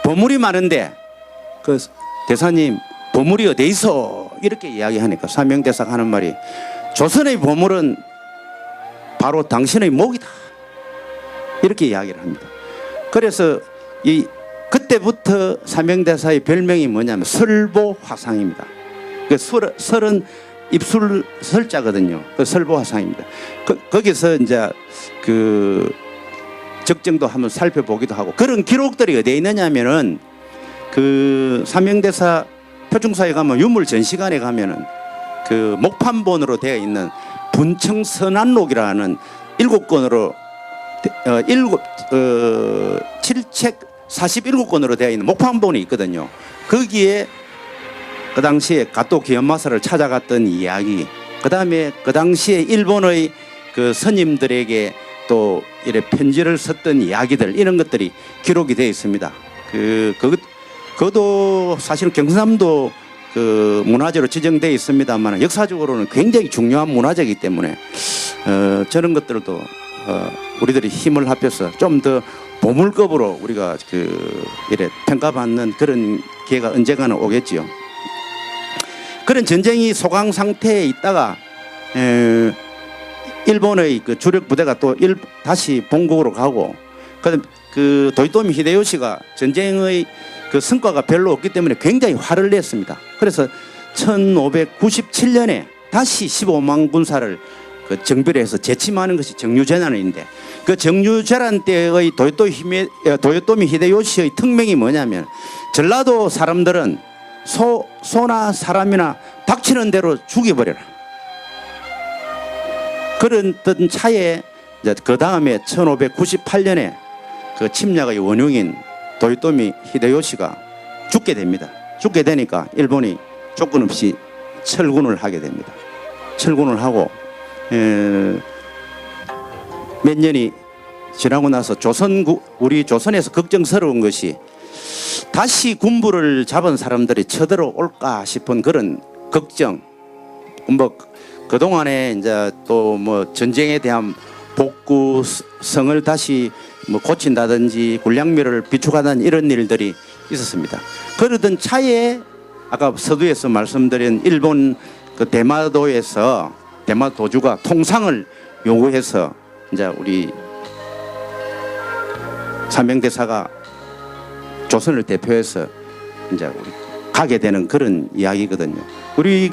보물이 많은데 그 대사님 보물이 어디 있어? 이렇게 이야기하니까 삼명대사가 하는 말이 조선의 보물은 바로 당신의 목이다. 이렇게 이야기를 합니다. 그래서 그때부터 삼명대사의 별명이 뭐냐면 설보화상입니다. 그 설은 입술 설자거든요. 그 설보화상입니다. 거기서 이제 그 적정도 한번 살펴보기도 하고 그런 기록들이 어디에 있느냐면은 그 삼명대사 표충사에 가면 유물 전시관에 가면은 그 목판본으로 되어 있는 분청선안록이라는 7권으로 7책 47권으로 되어 있는 목판본이 있거든요. 거기에 그 당시에 가토 기요마사를 찾아갔던 이야기, 그 다음에 그 당시에 일본의 그 스님들에게 또 이렇게 편지를 썼던 이야기들 이런 것들이 기록이 되어 있습니다. 그것도 사실은 경상남도 그 문화재로 지정되어 있습니다만 역사적으로는 굉장히 중요한 문화재이기 때문에 저런 것들도 우리들이 힘을 합해서 좀 더 보물급으로 우리가 이래 평가받는 그런 기회가 언젠가는 오겠지요. 그런 전쟁이 소강 상태에 있다가 일본의 그 주력 부대가 또 다시 본국으로 가고 그 도요토미 히데요시가 전쟁의 그 성과가 별로 없기 때문에 굉장히 화를 냈습니다. 그래서 1597년에 다시 15만 군사를 그 정비해서 재침하는 것이 정유재난인데 그 정유재난 때의 도요토미 히데요시의 특명이 뭐냐면 전라도 사람들은 소나 사람이나 닥치는 대로 죽여버려라. 그런 차에 그 다음에 1598년에 그 침략의 원흉인 도요토미 히데요시가 죽게 됩니다. 죽게 되니까 일본이 조건 없이 철군을 하게 됩니다. 철군을 하고 몇 년이 지나고 나서 우리 조선에서 걱정스러운 것이 다시 군부를 잡은 사람들이 쳐들어올까 싶은 그런 걱정. 그동안에 이제 또 전쟁에 대한 복구성을 다시 고친다든지 군량미를 비축하다는 이런 일들이 있었습니다. 그러던 차에 아까 서두에서 말씀드린 일본 그 대마도주가 통상을 요구해서 이제 우리 삼명대사가 조선을 대표해서 이제 우리 가게 되는 그런 이야기거든요. 우리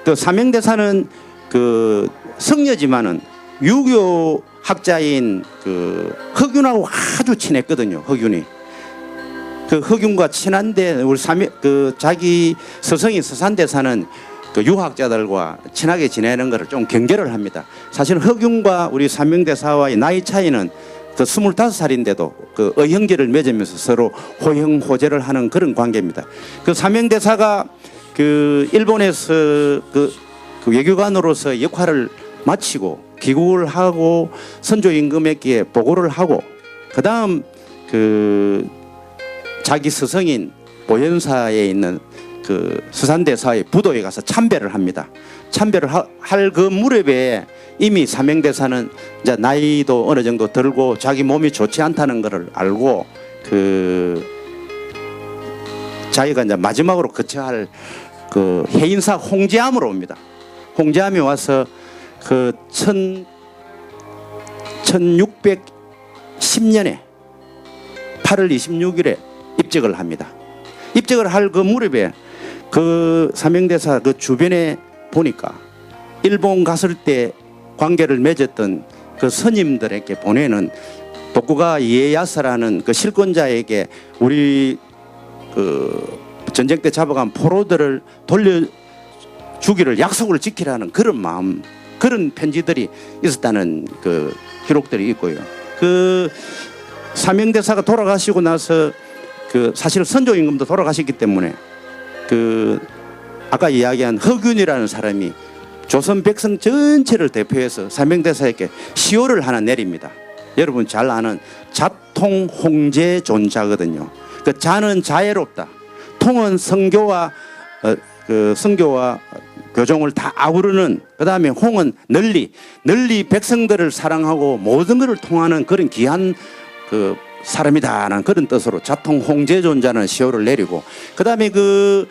또 삼명대사는 그 성녀지만은 유교 학자인 그 허균하고 아주 친했거든요. 허균이 그 흑윤과 친한데 우리 자기 스승인 서산대사는 그 유학자들과 친하게 지내는 것을 좀 경계를 합니다. 사실 흑윤과 우리 삼명대사와의 나이 차이는 그 25살인데도 그 의형제를 맺으면서 서로 호형호재를 하는 그런 관계입니다. 그 삼명대사가 그 일본에서 그 외교관으로서 역할을 마치고 귀국을 하고 선조 임금에게 보고를 하고 그 다음 그 자기 스승인 보현사에 있는 그 서산대사의 부도에 가서 참배를 합니다. 참배를 할 그 무렵에 이미 삼명대사는 이제 나이도 어느 정도 들고 자기 몸이 좋지 않다는 것을 알고 그 자기가 이제 마지막으로 거쳐야 할 그 해인사 홍제암으로 옵니다. 홍제암에 와서 그 1610년에 8월 26일에 입적을 합니다. 입적을 할 그 무렵에 그 삼명대사 그 주변에 보니까 일본 갔을 때 관계를 맺었던 그 스님들에게 보내는 도쿠가 이에야스라는 그 실권자에게 우리 그 전쟁 때 잡아간 포로들을 돌려주기를 약속을 지키라는 그런 마음, 그런 편지들이 있었다는 그 기록들이 있고요. 그 삼명대사가 돌아가시고 나서 그 사실 선조 임금도 돌아가셨기 때문에 그 아까 이야기한 허균이라는 사람이 조선 백성 전체를 대표해서 삼명대사에게 시호를 하나 내립니다. 여러분 잘 아는 자통홍제존자거든요. 그 자는 자애롭다. 통은 성교와 성교와 교종을 다 아우르는, 그 다음에 홍은 널리 백성들을 사랑하고 모든 것을 통하는 그런 귀한 그 사람이다라는 그런 뜻으로 자통홍제존자는 시호를 내리고, 그 다음에 그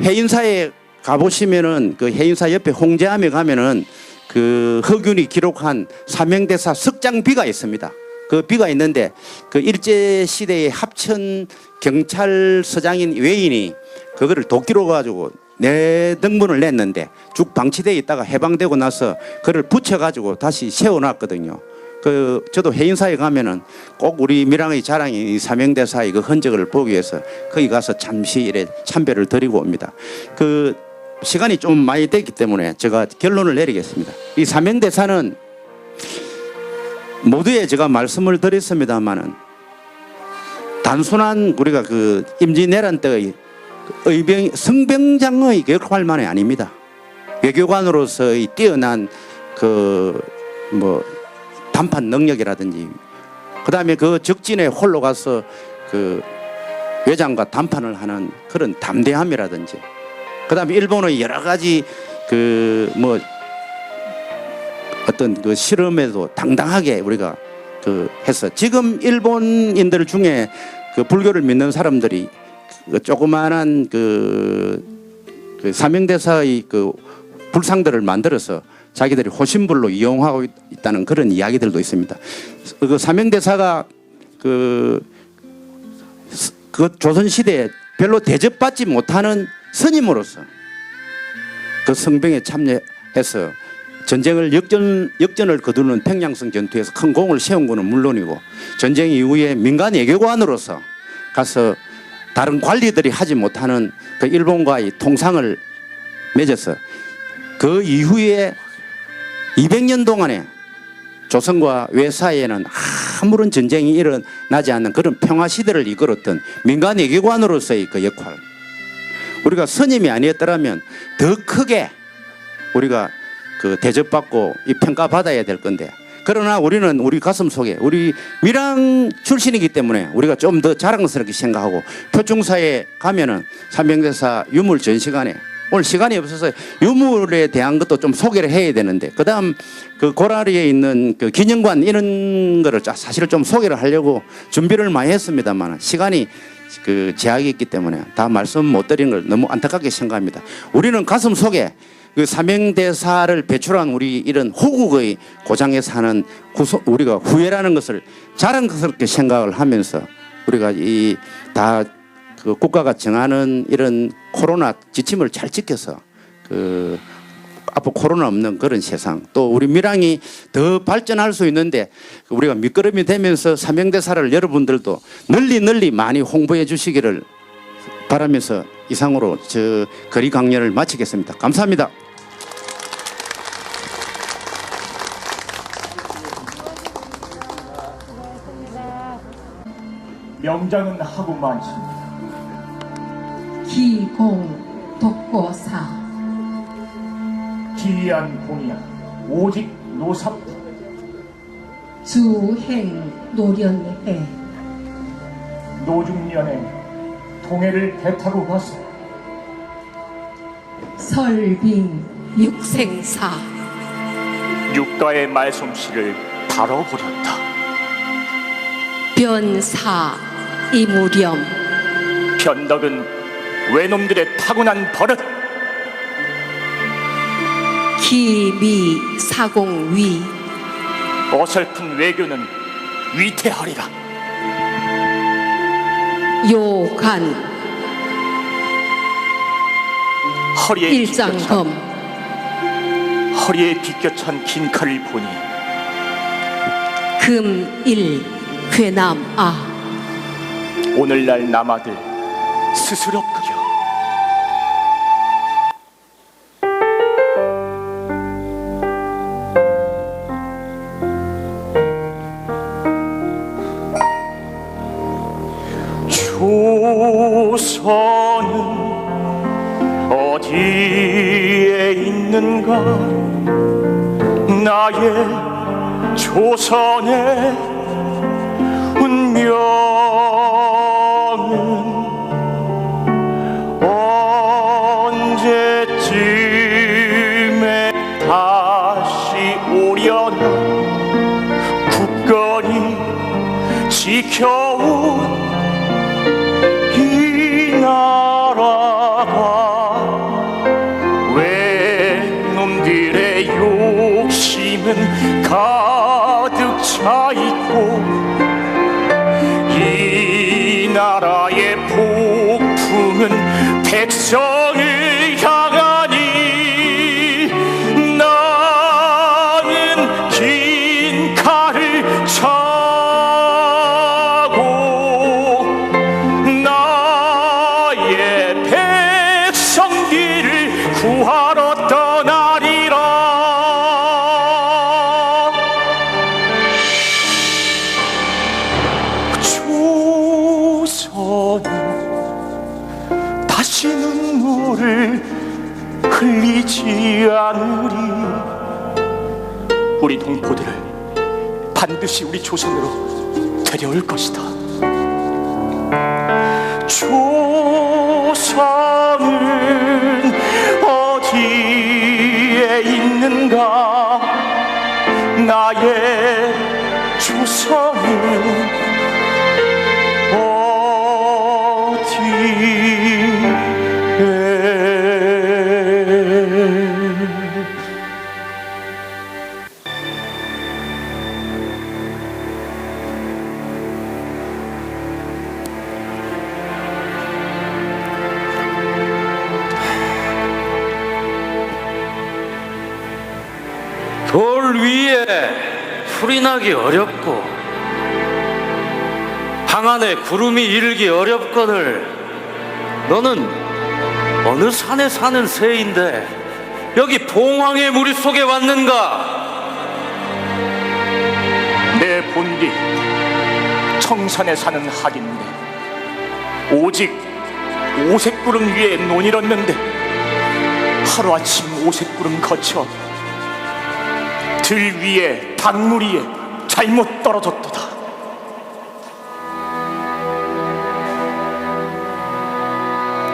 해인사에 가보시면은 그 해인사 옆에 홍제암에 가면은 그 허균이 기록한 삼명대사 석장비가 있습니다. 그 비가 있는데 그 일제 시대의 합천 경찰서장인 외인이 그거를 도끼로 가지고 네 등분을 냈는데 쭉 방치되어 있다가 해방되고 나서 그를 붙여가지고 다시 세워놨거든요. 그 저도 해인사에 가면은 꼭 우리 밀양의 자랑인 이 삼명대사의 그 흔적을 보기 위해서 거기 가서 잠시 이래 참배를 드리고 옵니다. 그 시간이 좀 많이 됐기 때문에 제가 결론을 내리겠습니다. 이 삼명대사는 모두에 제가 말씀을 드렸습니다만은 단순한 우리가 그 임진왜란 때의 성병장의 역할만이 아닙니다. 외교관으로서의 뛰어난 그 뭐談判 능력이라든지, 그 다음에 그 적진에 홀로 가서 그 외장과談判을 하는 그런 담대함이라든지, 그 다음에 일본의 여러 가지 그 뭐 어떤 그 실험에도 당당하게 우리가 그 해서 지금 일본인들 중에 그 불교를 믿는 사람들이 그 조그마한 그 삼명대사의 그 불상들을 만들어서 자기들이 호신불로 이용하고 있다는 그런 이야기들도 있습니다. 그 삼명대사가 그 조선시대에 별로 대접받지 못하는 스님으로서 그 성병에 참여해서 전쟁을 역전을 거두는 평양성 전투에서 큰 공을 세운 것은 물론이고, 전쟁 이후에 민간 외교관으로서 가서 다른 관리들이 하지 못하는 그 일본과의 통상을 맺어서 그 이후에 200년 동안에 조선과 외 사이에는 아무런 전쟁이 일어나지 않는 그런 평화 시대를 이끌었던 민간 외교관으로서의 그 역할, 우리가 스님이 아니었더라면 더 크게 우리가 그 대접받고 이 평가받아야 될 건데, 그러나 우리는 우리 가슴 속에 우리 밀양 출신이기 때문에 우리가 좀 더 자랑스럽게 생각하고, 표충사에 가면은 삼명대사 유물 전시관에 오늘 시간이 없어서 유물에 대한 것도 좀 소개를 해야 되는데, 그 다음 그 고라리에 있는 그 기념관 이런 거를 사실 좀 소개를 하려고 준비를 많이 했습니다만 시간이 그 제약이 있기 때문에 다 말씀 못 드리는 걸 너무 안타깝게 생각합니다. 우리는 가슴 속에 그 삼명대사를 배출한 우리 이런 호국의 고장에 사는 우리가 후예라는 것을 자랑스럽게 생각을 하면서, 우리가 이 다 그 국가가 정하는 이런 코로나 지침을 잘 지켜서 그 앞으로 코로나 없는 그런 세상, 또 우리 밀양이 더 발전할 수 있는데 우리가 밑거름이 되면서 삼형대사를 여러분들도 널리 많이 홍보해 주시기를 바라면서 이상으로 저 거리 강연을 마치겠습니다. 감사합니다. 명장은 하고 많습니다. 기공 독고사 기이한 공이야 오직 노삽다. 주행 노련해 노중년에 통해를 배타고 가서 설빙 육생사 육가의 말솜씨를 다뤄버렸다. 변사 이무렴 변덕은 외놈들의 타고난 버릇. 기미 사공위 어설픈 외교는 위태하리라. 요간 일장검 허리에 비껴찬 긴 칼을 보니 금일 괴남아 오늘날 남아들 스스럽구려. 조선은 어디에 있는가? 나의 조선의 운명은 언제쯤에 다시 오려나? 굳건히 지켜온 이 나라가 왜 놈들의 욕심은 가득 차 있고 이 나라의 폭풍은 백성을 향하니 나는 긴 칼을 차고 나의 백성들을 구하러 떠나리라. 조선은 다시 눈물을 흘리지 않으리. 우리 동포들을 반드시 우리 조선으로 데려올 것이다. 조선은 어디에 있는가? 나의 조선은 돌 위에 풀이 나기 어렵고 항안에 구름이 일기 어렵거늘 너는 어느 산에 사는 새인데 여기 봉황의 무리 속에 왔는가? 내 본디 청산에 사는 학인데 오직 오색구름 위에 논이었는데 하루아침 오색구름 거쳐 들 위에 박무리에 잘못 떨어졌도다.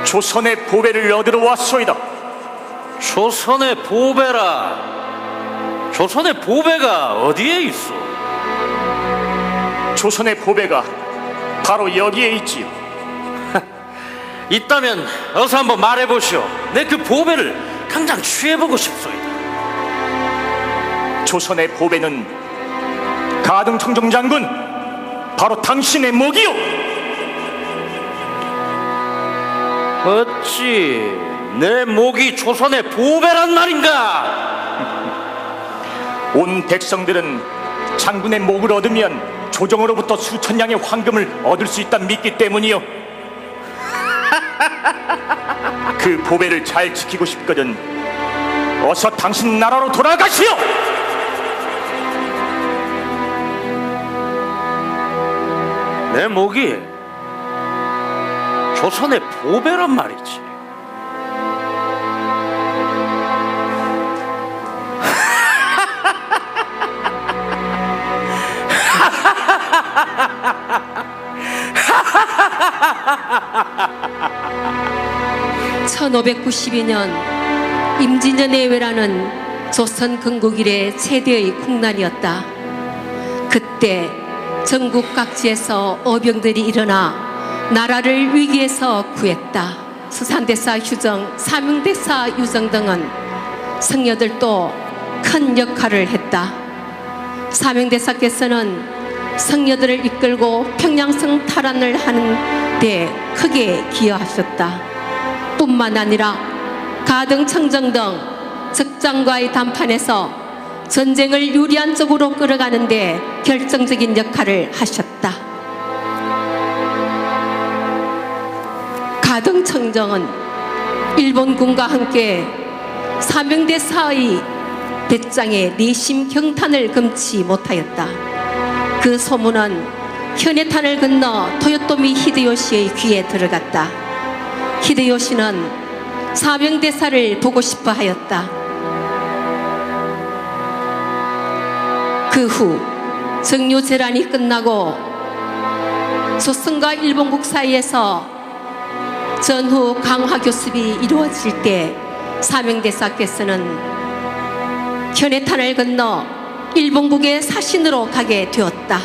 조선의 보배를 얻으러 왔소이다. 조선의 보배라. 조선의 보배가 어디에 있어? 조선의 보배가 바로 여기에 있지요. 있다면 어서 한번 말해보시오. 내 그 보배를 당장 취해보고 싶소이다. 조선의 보배는 가등청정 장군 바로 당신의 목이요. 어찌 내 목이 조선의 보배란 말인가? 온 백성들은 장군의 목을 얻으면 조정으로부터 수천 양의 황금을 얻을 수 있다 믿기 때문이요. 그 보배를 잘 지키고 싶거든 어서 당신 나라로 돌아가시오. 내 목이 조선의 보배란 말이지. (1592년) 임진년의회라는 조선 건국 이래 최대의 국난이었다. 그때 전국 각지에서 어병들이 일어나 나라를 위기에서 구했다. 수산대사 휴정, 사명대사 유정 등은 성녀들도 큰 역할을 했다. 사명대사께서는 성녀들을 이끌고 평양성 탈환을 하는 데 크게 기여하셨다. 뿐만 아니라 가등청정 등 적장과의 담판에서 전쟁을 유리한 쪽으로 끌어가는 데 결정적인 역할을 하셨다. 가등청정은 일본군과 함께 사명대사의 배짱에 내심 경탄을 금치 못하였다. 그 소문은 현해탄을 건너 토요토미 히데요시의 귀에 들어갔다. 히데요시는 사명대사를 보고 싶어 하였다. 그 후 정묘재란이 끝나고 조선과 일본국 사이에서 전후 강화교습이 이루어질 때 사명대사께서는 현해탄을 건너 일본국의 사신으로 가게 되었다.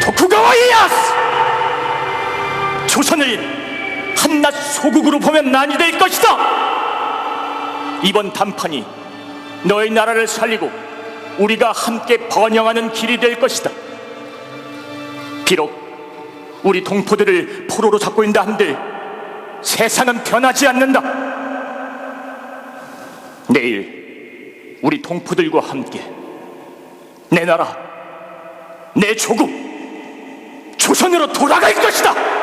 토쿠가와 이에야스! 조선을 한낱 소국으로 보면 난이 될 것이다. 이번 담판이 너의 나라를 살리고 우리가 함께 번영하는 길이 될 것이다. 비록 우리 동포들을 포로로 잡고 있다 한들 세상은 변하지 않는다. 내일 우리 동포들과 함께 내 나라, 내 조국 조선으로 돌아갈 것이다.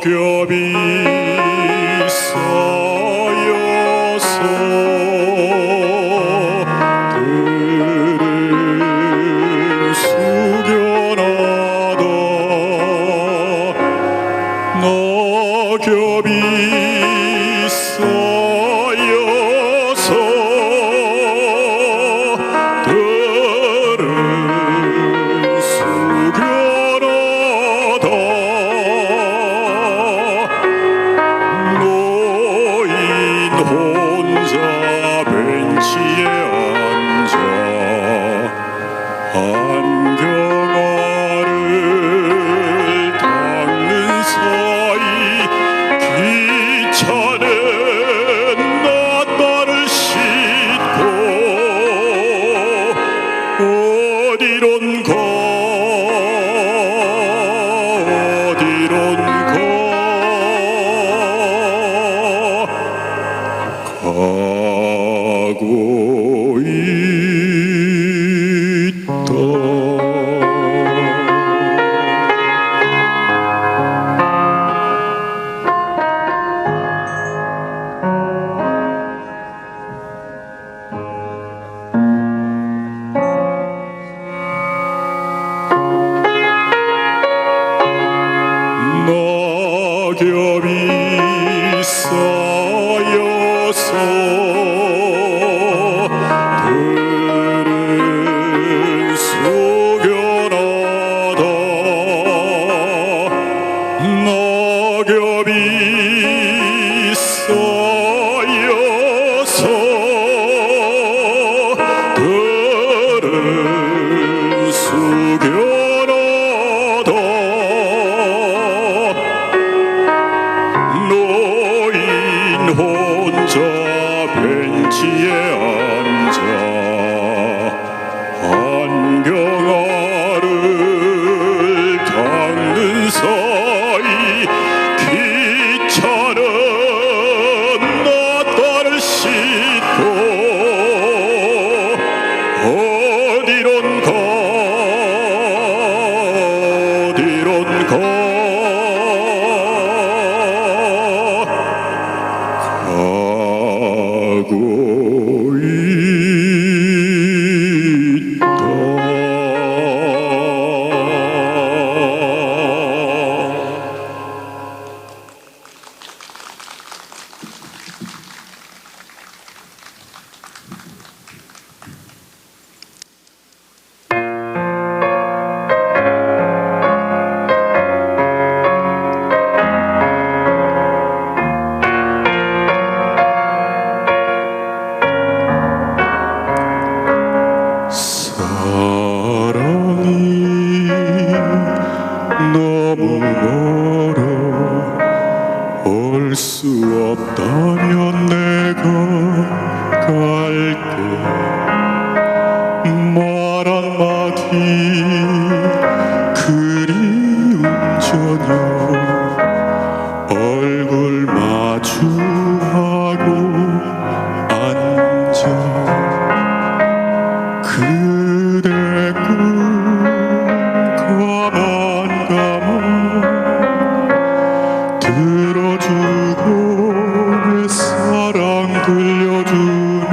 낙엽이 쌓여서 들을 숙여나다 낙엽이 쌓여서 들을 숙여나다 노인 혼자 벤치에 앉아 안경알을 닦는 사이 귀찮은 낯발을 씻고 어디론가 가고 있다. 낙엽이 쌓여서 들을 숙여나다 낙엽이 쌓여서 들을 숙여나다 노인 혼자 벤치에 앉아 안경알을 닦는 사이 귀찮은 낯발을 씻고 어디론가 가고 있다. 없다면 내가 갈게 말 한마디 그리운 저녁 얼굴 마주하고 앉아 그대 꿈 가만 들어주고 내 사랑 들려주는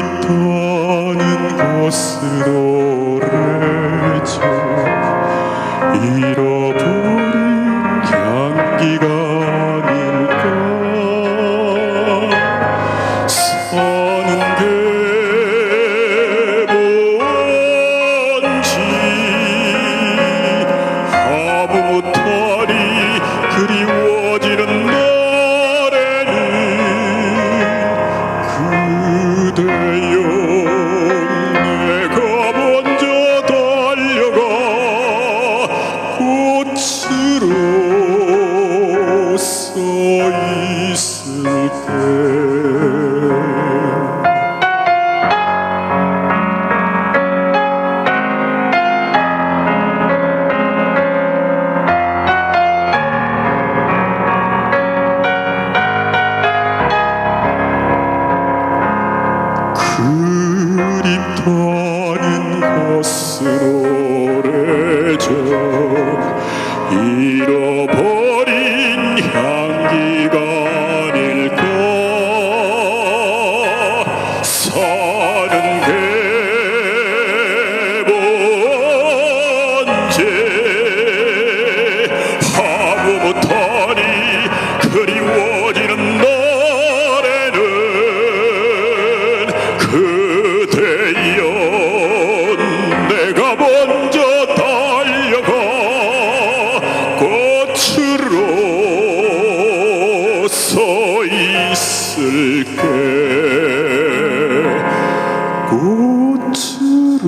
그립다는 곳으로래죠 잃어버린 향기가 아닐까 사는 게 뭔지 아무 못하리 그리워지는 날에는 그대여 내가 먼저 달려가 꽃으로 서 있을게 그립다는 곳으로래죠 잃어버린 향기가 아닐까 사는 게 뭔지 아무 못하니 그리워지는 날에는 그대여 내가 먼저 달려가 꽃으로 서 있을게 꽃으로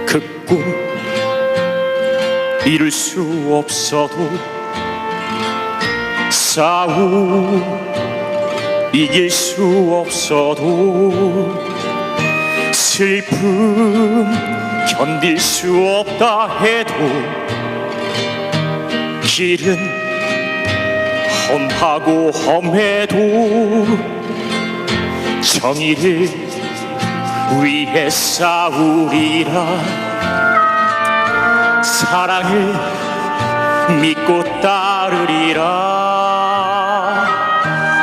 그 꿈 이룰 수 없어도 싸움 이길 수 없어도 슬픔 견딜 수 없다 해도 길은 험하고 험해도 정의를 위해 싸우리라. 사랑을 믿고 따르리라.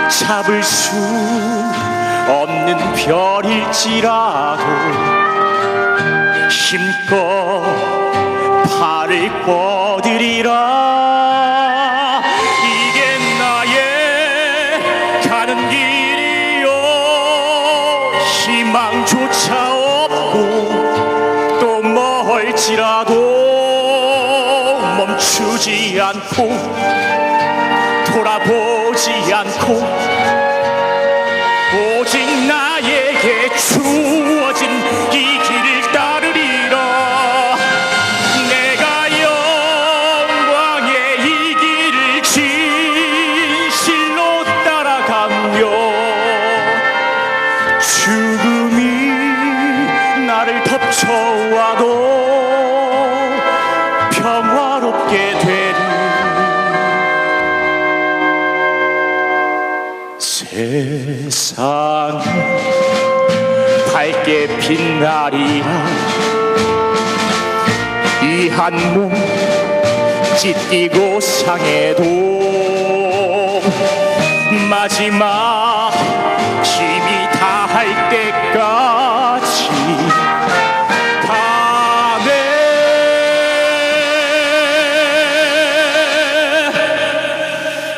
잡을 수 없는 별일지라도 힘껏 팔을 뻗으리라. 이게 나의 가는 길이요, 희망조차 없고 또 멀지라도 멈추지 않고 돌아보지 않고 오직 나에게 주어진 이 길을 따르리라. 내가 영광의 이 길을 진실로 따라가며 죽음이 나를 덮쳐와도 평화롭게 되리. 세상 밝게 빛나리라. 이 한 몸 찢기고 상해도 마지막 힘이 다할 때까지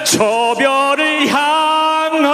저 별을 향하여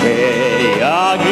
태양이